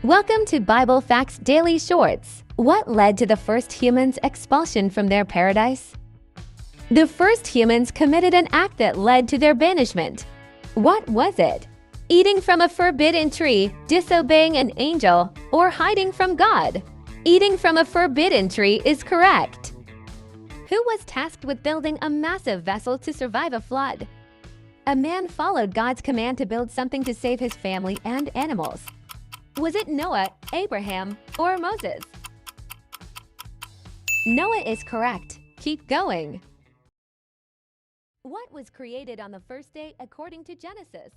Welcome to Bible Facts Daily Shorts. What led to the first humans' expulsion from their paradise? The first humans committed an act that led to their banishment. What was it? Eating from a forbidden tree, disobeying an angel, or hiding from God? Eating from a forbidden tree is correct. Who was tasked with building a massive vessel to survive a flood? A man followed God's command to build something to save his family and animals. Was it Noah, Abraham, or Moses? Noah is correct. Keep going. What was created on the first day according to Genesis?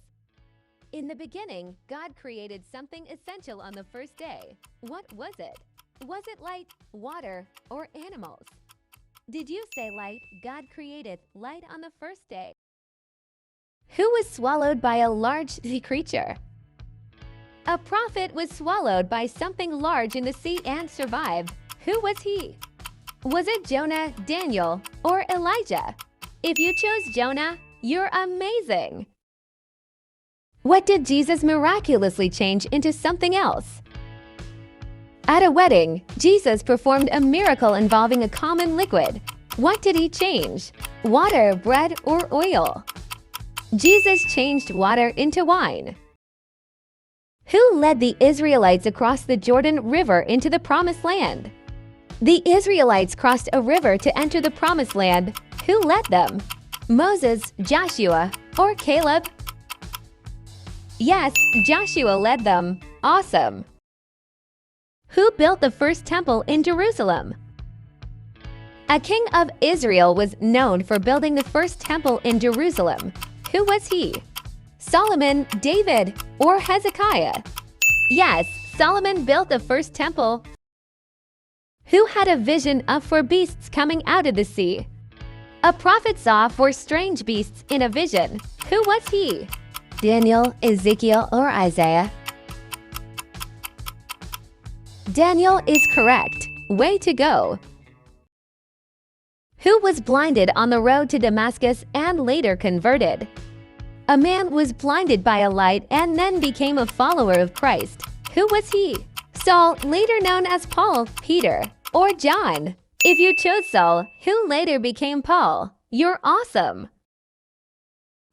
In the beginning, God created something essential on the first day. What was it? Was it light, water, or animals? Did you say light? God created light on the first day. Who was swallowed by a large sea creature? A prophet was swallowed by something large in the sea and survived. Who was he? Was it Jonah, Daniel, or Elijah? If you chose Jonah, you're amazing! What did Jesus miraculously change into something else? At a wedding, Jesus performed a miracle involving a common liquid. What did he change? Water, bread, or oil? Jesus changed water into wine. Who led the Israelites across the Jordan River into the Promised Land? The Israelites crossed a river to enter the Promised Land. Who led them? Moses, Joshua, or Caleb? Yes, Joshua led them. Awesome! Who built the first temple in Jerusalem? A king of Israel was known for building the first temple in Jerusalem. Who was he? Solomon, David, or Hezekiah? Yes, Solomon built the first temple. Who had a vision of four beasts coming out of the sea? A prophet saw four strange beasts in a vision. Who was he? Daniel, Ezekiel, or Isaiah? Daniel is correct. Way to go! Who was blinded on the road to Damascus and later converted? A man was blinded by a light and then became a follower of Christ. Who was he? Saul, later known as Paul, Peter, or John? If you chose Saul, who later became Paul, you're awesome!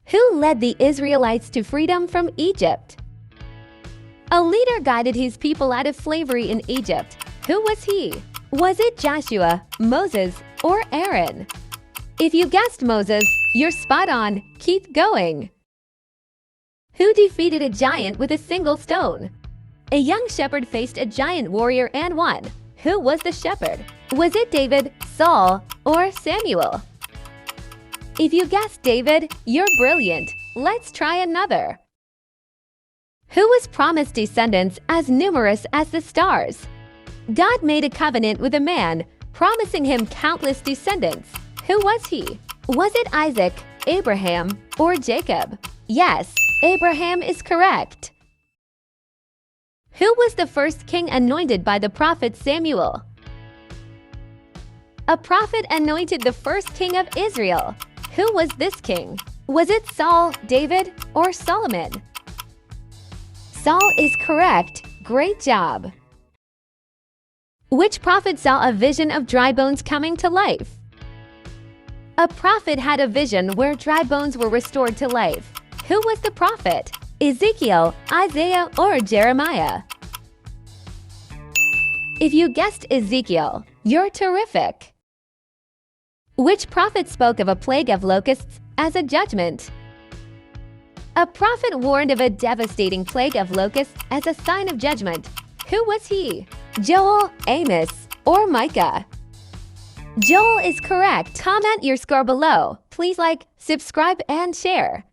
Who led the Israelites to freedom from Egypt? A leader guided his people out of slavery in Egypt. Who was he? Was it Joshua, Moses, or Aaron? If you guessed Moses, you're spot on. Keep going. Who defeated a giant with a single stone? A young shepherd faced a giant warrior and won. Who was the shepherd? Was it David, Saul, or Samuel? If you guessed David, you're brilliant. Let's try another. Who was promised descendants as numerous as the stars? God made a covenant with a man, promising him countless descendants. Who was he? Was it Isaac, Abraham, or Jacob? Yes, Abraham is correct. Who was the first king anointed by the prophet Samuel? A prophet anointed the first king of Israel. Who was this king? Was it Saul, David, or Solomon? Saul is correct. Great job! Which prophet saw a vision of dry bones coming to life? A prophet had a vision where dry bones were restored to life. Who was the prophet? Ezekiel, Isaiah, or Jeremiah? If you guessed Ezekiel, you're terrific! Which prophet spoke of a plague of locusts as a judgment? A prophet warned of a devastating plague of locusts as a sign of judgment. Who was he? Joel, Amos, or Micah? Joel is correct. Comment your score below. Please like, subscribe, and share.